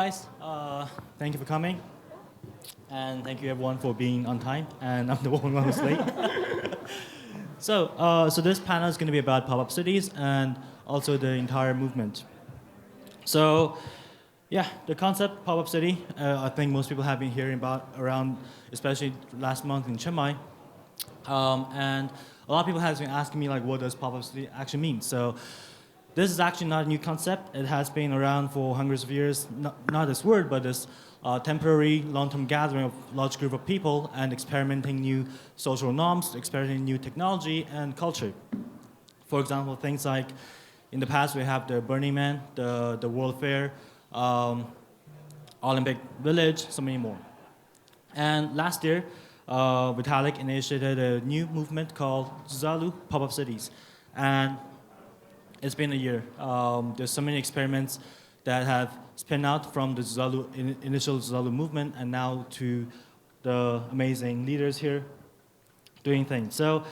guys, thank you for coming, and thank you everyone for being on time. And I'm the one who's late. So this panel is going to be about pop-up cities and also the entire movement. So, yeah, the concept pop-up city, I think most people have been hearing about around, especially last month in Chiang Mai. And a lot of people have been asking me like, what does pop-up city actually mean? So this is actually not a new concept. It has been around for hundreds of years. Not this word, but this temporary, long-term gathering of large group of people and experimenting new social norms, experimenting new technology and culture. For example, things like in the past we have the Burning Man, the World Fair, Olympic Village, so many more. And last year, Vitalik initiated a new movement called ZuThailand Pop-Up Cities. And it's been a year. There's so many experiments that have spun out from the initial ZuThailand movement and now to the amazing leaders here doing things. So,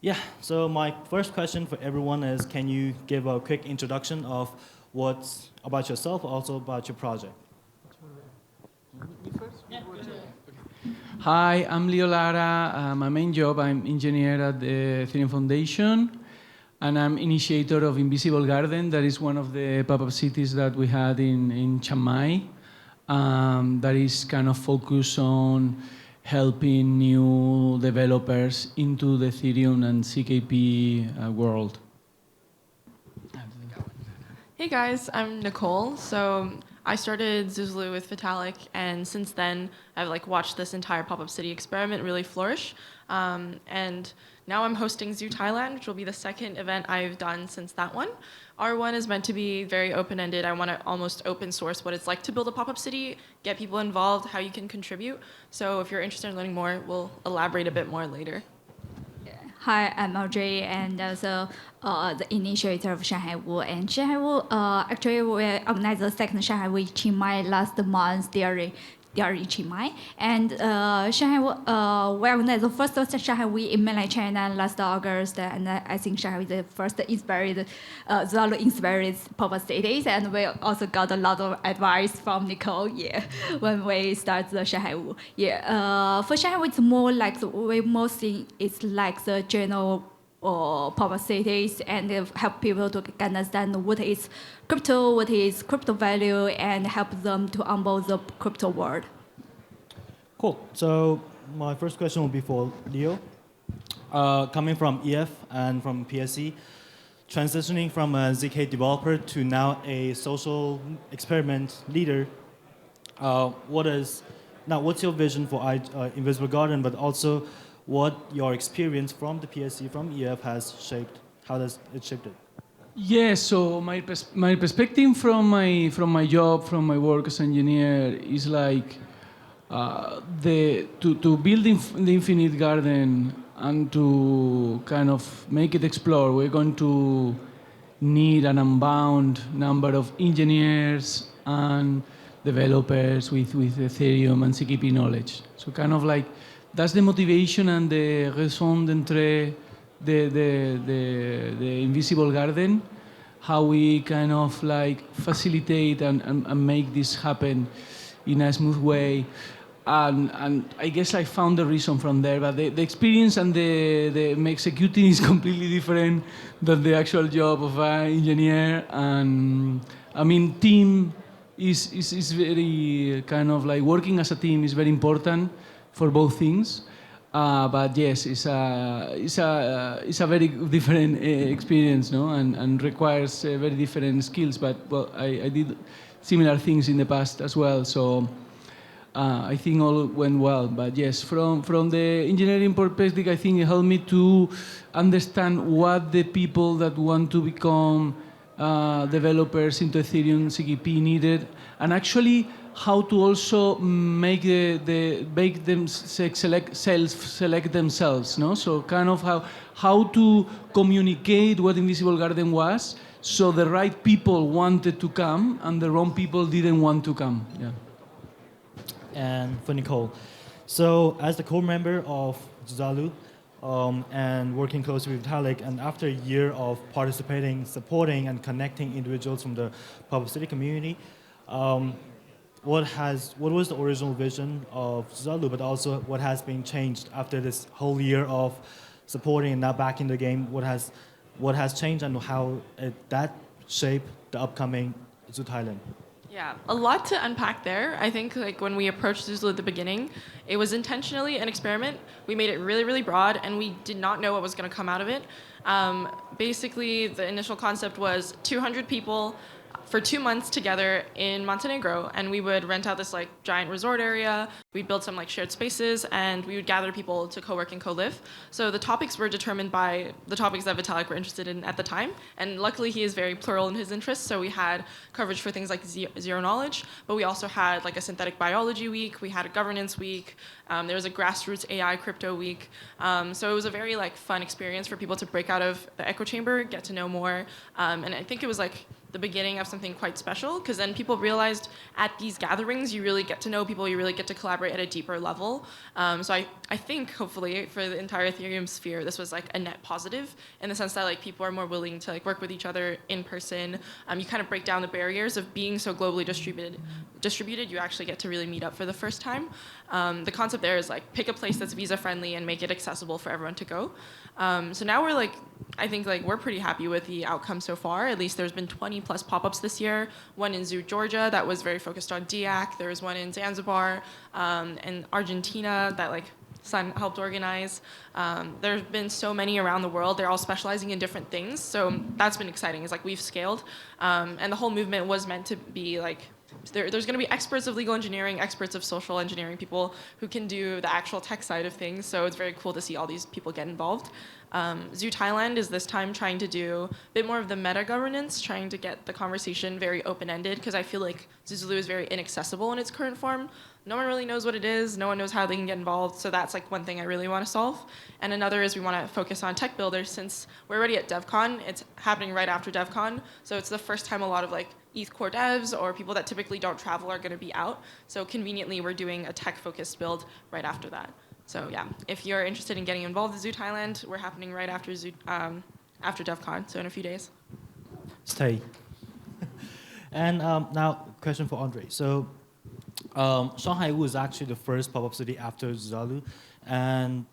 yeah, so my first question for everyone is, can you give a quick introduction of what's about yourself, also about your project? Hi, I'm Lara. My main job, I'm engineer at the Ethereum Foundation, and I'm initiator of Invisible Garden. That is one of the pop-up cities that we had in Chiang Mai. That is kind of focused on helping new developers into the Ethereum and CKP world. Hey guys, I'm Nicole. So I started ZuThailand with Vitalik, and since then I've watched this entire pop-up city experiment really flourish. And now I'm hosting ZuThailand, which will be the second event I've done since that one. R1 is meant to be very open-ended. I want to almost open source what it's like to build a pop-up city, get people involved, how you can contribute. So if you're interested in learning more, we'll elaborate a bit more later. Hi, I'm Audrey, and also the initiator of ShanhaiWoo. And ShanhaiWoo, actually, we organized the second ShanhaiWoo in Chiang Mai last month. They are in Chiang Mai. And ShanhaiWoo, we organized the first ShanhaiWoo in mainland China last August. And I think ShanhaiWoo is the first ZuThailand-inspired pop-up cities. And we also got a lot of advice from Nicole, when we start the ShanhaiWoo. For ShanhaiWoo, it's more like we mostly it's like the general pop-up cities and help people to understand what is crypto value, and help them to onboard the crypto world. Cool. So my first question will be for Leo. Coming from EF and from PSC, transitioning from a ZK developer to now a social experiment leader, what's your vision for Invisible Garden, but also what your experience from the PSC, from EF has shaped? How does it shape it? Yeah, so my perspective from my job, from my work as engineer is like to build the infinite garden and to kind of make it explore. We're going to need an unbound number of engineers and developers with Ethereum and CKP knowledge. So kind of like that's the motivation and the raison d'être the Invisible Garden, how we kind of facilitate and make this happen in a smooth way. And I guess I found the reason from there, but the experience and the executing is completely different than the actual job of an engineer. And I mean, team is very kind of working as a team is very important for both things. But yes, it's a very different experience, no, and requires very different skills. But well, I did similar things in the past as well, so I think all went well. But yes, from the engineering perspective, I think it helped me to understand what the people that want to become developers into Ethereum CKP needed, and actually how to also make them self-select themselves, no? So kind of how to communicate what Invisible Garden was, so the right people wanted to come and the wrong people didn't want to come. Yeah. And for Nicole, so as the core member of ZuThailand and working closely with Vitalik, and after a year of participating, supporting, and connecting individuals from the pop-up city community, what was the original vision of ZuThailand, but also what has been changed after this whole year of supporting and now back in the game. What has changed and how that shaped the upcoming ZuThailand. Yeah, a lot to unpack there. I think like when we approached Zuzlu at the beginning, it was intentionally an experiment. We made it really, really broad, and we did not know what was going to come out of it. Basically, the initial concept was 200 people for 2 months together in Montenegro, and we would rent out this like giant resort area. We'd build some like shared spaces, and we would gather people to co-work and co-live. So the topics were determined by the topics that Vitalik were interested in at the time, and luckily he is very plural in his interests. So we had coverage for things like zero knowledge, but we also had like a synthetic biology week. We had a governance week. There was a grassroots AI crypto week. So it was a very like fun experience for people to break out of the echo chamber, get to know more, and I think it was like the beginning of something quite special, because then people realized at these gatherings you really get to know people, you really get to collaborate at a deeper level. So I think hopefully for the entire Ethereum sphere this was like a net positive in the sense that like people are more willing to like work with each other in person. You kind of break down the barriers of being so globally distributed. You actually get to really meet up for the first time. The concept there is like pick a place that's visa friendly and make it accessible for everyone to go. So now we're like, I think like we're pretty happy with the outcome so far. At least there's been 20 plus pop-ups this year. One in Zoo, Georgia, that was very focused on DIAC. There was one in Zanzibar and Argentina that like Sun helped organize. There's been so many around the world. They're all specializing in different things. So that's been exciting. It's like we've scaled. And the whole movement was meant to be like, there's going to be experts of legal engineering, experts of social engineering, people who can do the actual tech side of things. So it's very cool to see all these people get involved. ZuThailand is this time trying to do a bit more of the meta governance, trying to get the conversation very open-ended, because I feel like Zuzulu is very inaccessible in its current form. No one really knows what it is. No one knows how they can get involved. So that's like one thing I really want to solve. And another is we want to focus on tech builders, since we're already at DevCon. It's happening right after DevCon. So it's the first time a lot of like ETH core devs or people that typically don't travel are going to be out. So conveniently, we're doing a tech-focused build right after that. So yeah, if you're interested in getting involved in ZuThailand, we're happening right after after DevCon, so in a few days. Stay. And now, question for Audrey. So ShanhaiWoo is actually the first pop-up city after Zalu, and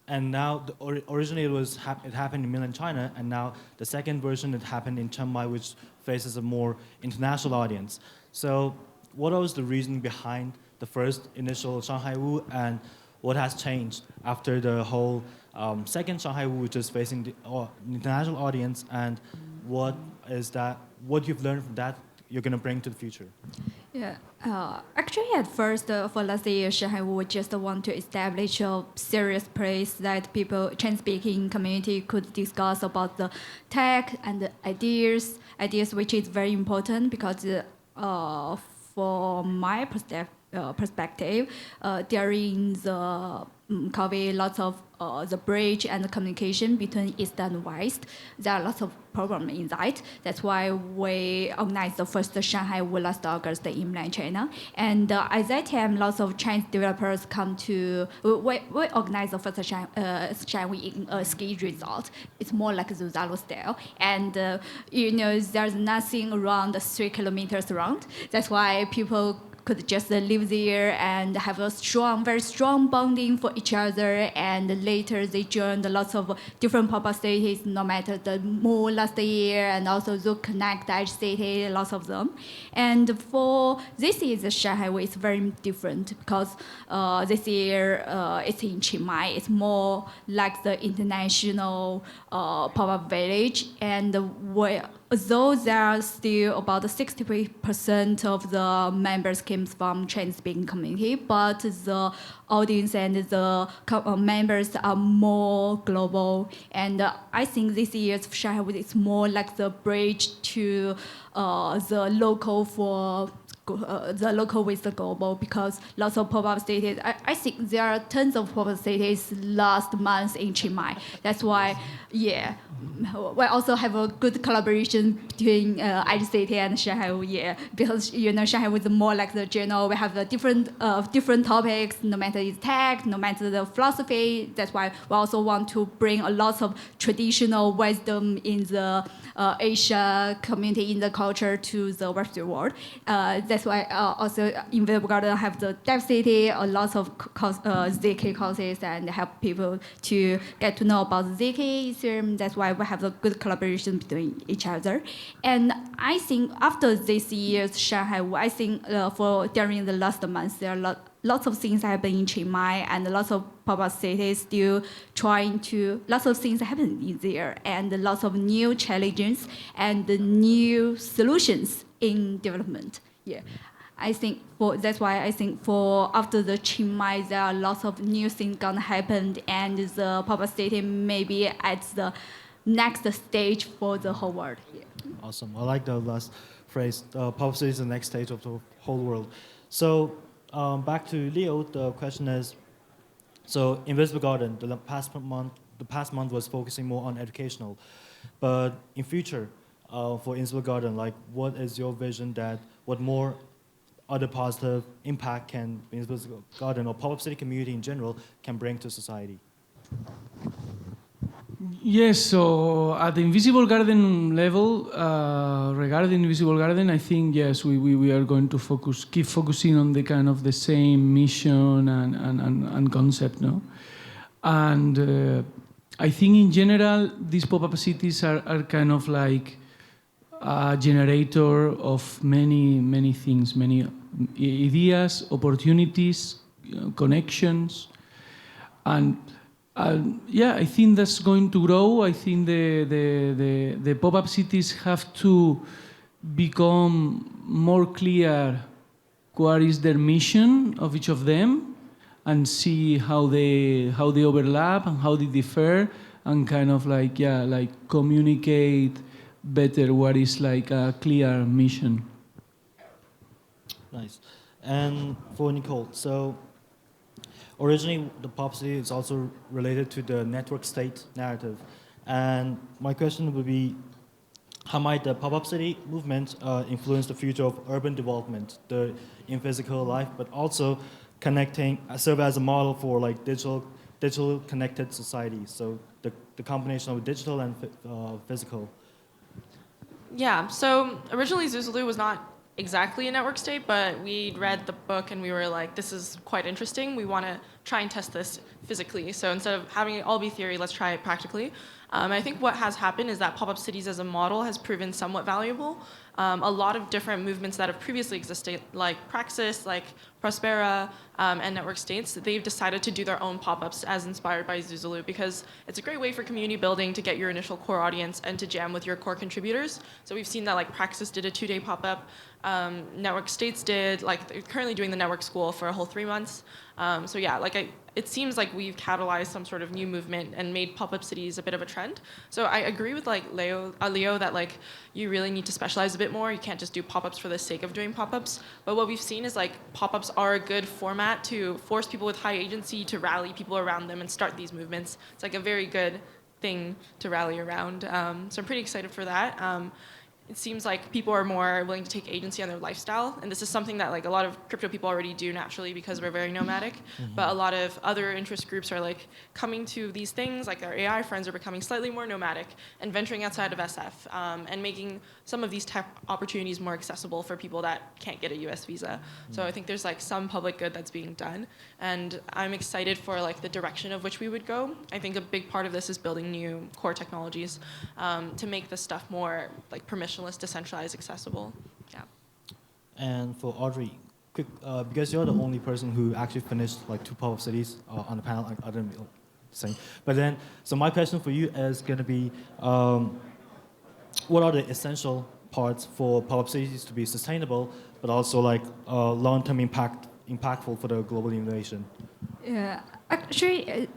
now originally it happened in mainland China, and now the second version it happened in Chiang Mai, which faces a more international audience. So what was the reason behind the first initial ShanhaiWoo, and what has changed after the whole second ShanhaiWoo, which is facing the international audience, and what you've learned from that you're going to bring to the future? Yeah, actually at first for last year, ShanhaiWoo just want to establish a serious place that people, Chinese-speaking community could discuss about the tech and ideas which is very important, because for my perspective, during the COVID, lots of the bridge and the communication between East and West, there are lots of problems in that. That's why we organized the first ShanhaiWoo last August in mainland China. And at that time, lots of Chinese developers come to, we organized the first ShanhaiWoo in a ski resort. It's more like Zuzalo style. And there's nothing around 3 kilometers around. That's why people could just live there and have a very strong bonding for each other. And later they joined lots of different pop-up cities, no matter the mall last year, and also the Connect Edge City, lots of them. And for this year, the ShanhaiWoo is very different, because this year it's in Chiang Mai. It's more like the international pop-up village, and though there are still about 60% of the members came from Chinese-speaking community, but the audience and the members are more global. And I think this year's ShanhaiWoo is more like the bridge to the local with the global, because lots of pop-up cities, I think there are tons of pop-up cities last month in Chiang Mai. That's why, yeah, we also have a good good collaboration between City and ShanhaiWoo, yeah. Because ShanhaiWoo is more like the journal. We have the different topics, no matter it's tech, no matter the philosophy. That's why we also want to bring a lot of traditional wisdom in the Asia community, in the culture to the Western world. That's why also Invisible Garden have the Dev City, a lot of ZK courses, and help people to get to know about ZK, Ethereum. That's why we have a good collaboration between each other. And I think after this year's ShanhaiWoo, I think during the last months, there are lots of things happen in Chiang Mai, and lots of pop-up cities still lots of things happen in there, and lots of new challenges and new solutions in development. Yeah. That's why I think after the Chiang Mai, there are lots of new things gonna happen, and the pop-up city may be at the next stage for the whole world. Yeah. Awesome. I like the last phrase. Pop-up city is the next stage of the whole world. So back to Leo. The question is: so Invisible Garden, the past month was focusing more on educational, but in future, for Invisible Garden, like what is your vision that what more other positive impact can Invisible Garden or pop-up city community in general can bring to society? Yes, so at the Invisible Garden level, regarding Invisible Garden, I think, yes, we are going to keep focusing on the kind of the same mission and concept, no? And I think in general, these pop-up cities are kind of like a generator of many things, many ideas, opportunities, connections, and yeah, I think that's going to grow. I think the pop-up cities have to become more clear what is their mission of each of them, and see how they overlap and how they differ, and kind of like communicate better what is like a clear mission. Nice. And for Nicole, so originally the pop city is also related to the network state narrative. And my question would be, how might the pop-up city movement influence the future of urban development, in physical life, but also serve as a model for like digital connected societies? So the combination of digital and physical. Yeah, so originally ZuThailand was not exactly a network state, but we read the book and we were like, this is quite interesting. We want to try and test this physically. So instead of having it all be theory, let's try it practically. I think what has happened is that pop-up cities as a model has proven somewhat valuable. A lot of different movements that have previously existed, like Praxis, like Prospera, and Network States, they've decided to do their own pop-ups as inspired by ZuThailand, because it's a great way for community building to get your initial core audience and to jam with your core contributors. So we've seen that like Praxis did a 2-day pop-up, Network States did, like they're currently doing the network school for a whole 3 months. So yeah, it seems like we've catalyzed some sort of new movement and made pop-up cities a bit of a trend. So I agree with like Leo that like you really need to specialize a bit more. You can't just do pop-ups for the sake of doing pop-ups. But what we've seen is like pop-ups are a good format to force people with high agency to rally people around them and start these movements. It's like a very good thing to rally around. So I'm pretty excited for that. It seems like people are more willing to take agency on their lifestyle, and this is something that like a lot of crypto people already do naturally because we're very nomadic. Mm-hmm. But a lot of other interest groups are like coming to these things, like our AI friends are becoming slightly more nomadic and venturing outside of SF, and making some of these tech opportunities more accessible for people that can't get a US visa. Mm-hmm. So I think there's like some public good that's being done, and I'm excited for like the direction of which we would go. I think a big part of this is building new core technologies to make this stuff more like permissionless, decentralized, accessible. Yeah. And for Audrey, quick, because you're the only person who actually finished like 2 pop-up cities on the panel, I didn't say. But then, so my question for you is going to be, what are the essential parts for pop-up cities to be sustainable, but also like long-term impactful for the global innovation? Yeah, actually,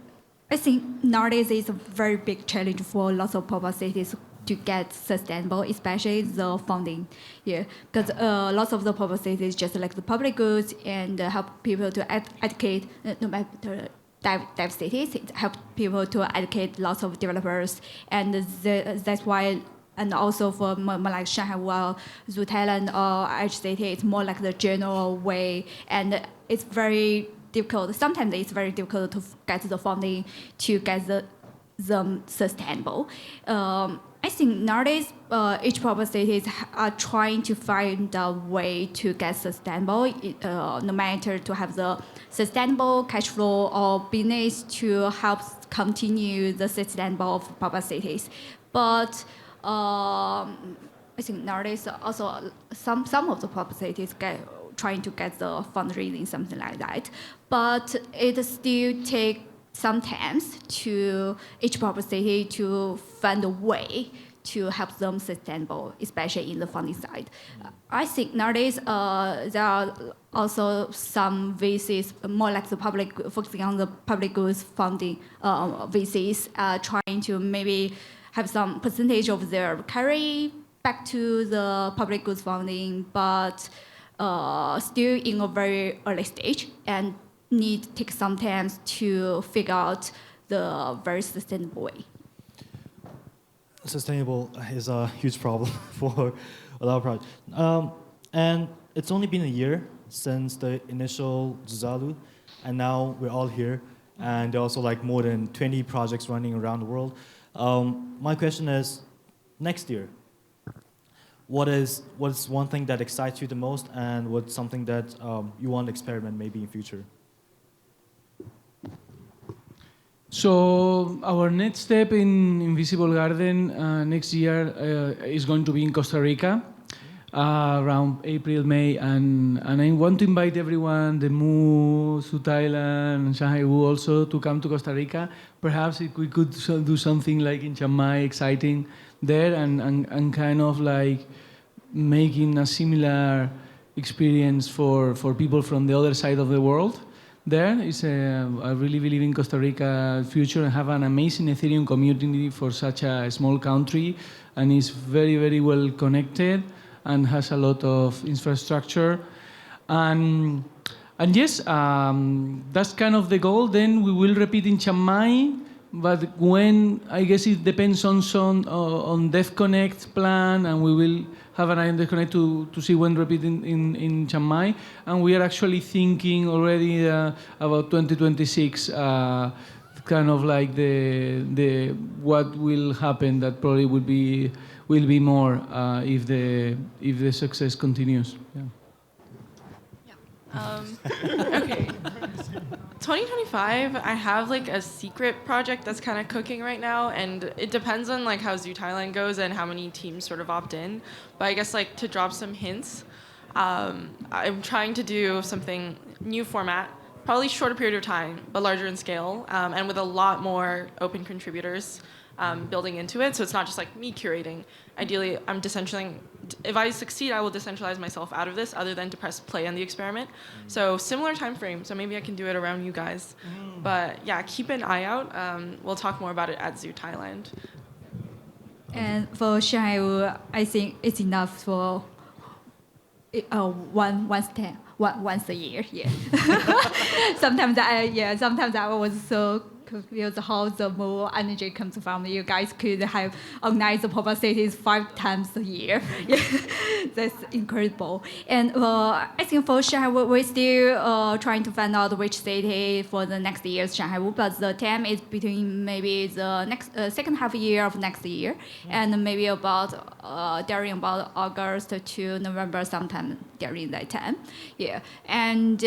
I think nowadays is a very big challenge for lots of pop-up cities to get sustainable, especially the funding. Yeah, because lots of the pop-up cities just like the public goods and help people to educate, no matter dev cities, help people to educate lots of developers, and that's why and also for more like ShanhaiWoo, ZuThailand, or Edge City, it's more like the general way, and it's very difficult. Sometimes it's very difficult to get the funding to get them sustainable. I think nowadays each proper cities are trying to find a way to get sustainable, no matter to have the sustainable cash flow or business to help continue the sustainable of proper cities. But I think nowadays also some of the proper cities trying to get the fundraising, something like that. But it still takes sometimes to each proper city to find a way to help them sustainable, especially in the funding side. I think nowadays there are also some VCs, more like the public, focusing on the public goods funding VCs, trying to maybe have some percentage of their carry back to the public goods funding, but still in a very early stage and need to take some time to figure out the very sustainable way. Sustainable is a huge problem for a lot of projects. And it's only been a year since the initial ZuThailand, and now we're all here, and there are also like more than 20 projects running around the world. My question is, next year, what's one thing that excites you the most, and what's something that you want to experiment maybe in future? So our next step in Invisible Garden next year is going to be in Costa Rica around April, May, and I want to invite everyone, the Moo, ZuThailand, and ShanhaiWoo also to come to Costa Rica. Perhaps if we could do something like in Chiang Mai, exciting there, and kind of like making a similar experience for people from the other side of the world. There is I really believe in Costa Rica future and have an amazing Ethereum community for such a small country, and is very, very well connected and has a lot of infrastructure. And yes, that's kind of the goal. Then we will repeat in Chiang Mai, but when, I guess it depends on DevConnect plan, and we will have an eye on DevConnect to see when repeat in Chiang Mai. And we are actually thinking already about 2026, kind of like the what will happen. That probably will be more if the success continues. Yeah. Okay. 2025, I have like a secret project that's kind of cooking right now, and it depends on like how ZuThailand goes and how many teams sort of opt in. But I guess like to drop some hints, I'm trying to do something new format, probably shorter period of time, but larger in scale, and with a lot more open contributors building into it. So it's not just like me curating. Ideally, I'm decentralizing. If I succeed, I will decentralize myself out of this, other than to press play on the experiment. So similar time frame. So maybe I can do it around you guys. But yeah, keep an eye out. We'll talk more about it at ZuThailand. And for ShanhaiWoo, I think it's enough for once a year. Yeah. Sometimes I was so confused how the more energy comes from. You guys could have organized the pop-up cities 5 times a year. Yeah. That's incredible. And I think for ShanhaiWoo, we're still trying to find out which city for the next year's ShanhaiWoo, but the time is between maybe the next second half year of next year, and maybe during about August to November, sometime during that time. Yeah, and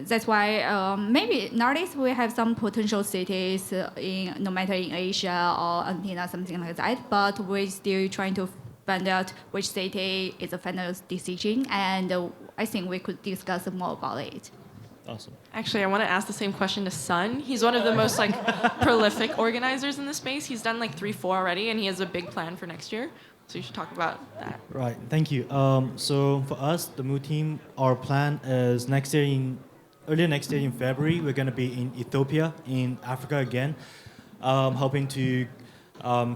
that's why maybe nowadays we have some potential cities no matter in Asia or Argentina, something like that, but we're still trying to find out which city is a final decision, and I think we could discuss more about it. Awesome. Actually, I want to ask the same question to Sun. He's one of the most like prolific organizers in the space. He's done like 3-4 already, and he has a big plan for next year. So you should talk about that. Right. Thank you. So for us, the Moo team, our plan is earlier next year in February, we're going to be in Ethiopia, in Africa again, hoping to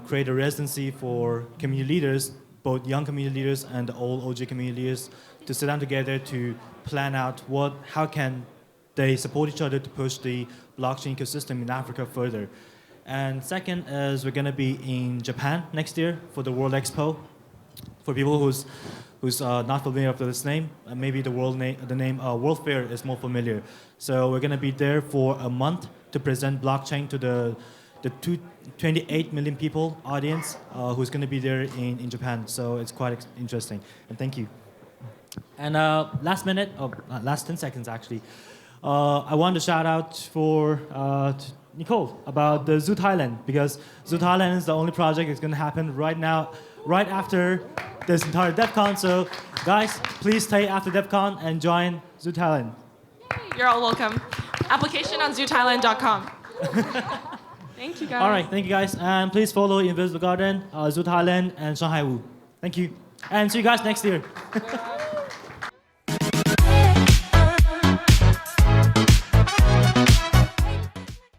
create a residency for community leaders, both young community leaders and the old OG community leaders, to sit down together to plan out how can they support each other to push the blockchain ecosystem in Africa further. And second is we're going to be in Japan next year for the World Expo. For people who's not familiar with this name, maybe the name World Fair is more familiar. So we're going to be there for a month to present blockchain to the 28 million people audience who's going to be there in Japan. So it's quite interesting. And thank you. And last 10 seconds actually, I want to shout out for Nicole about the ZuThailand, because ZuThailand is the only project that's going to happen right now, right after this entire DevCon. So guys, please stay after DevCon and join ZuThailand. You're all welcome. Application on ZuThailand.com. Thank you, guys. All right, thank you guys. And please follow Invisible Garden, ZuThailand, and ShanhaiWoo. Thank you. And see you guys next year.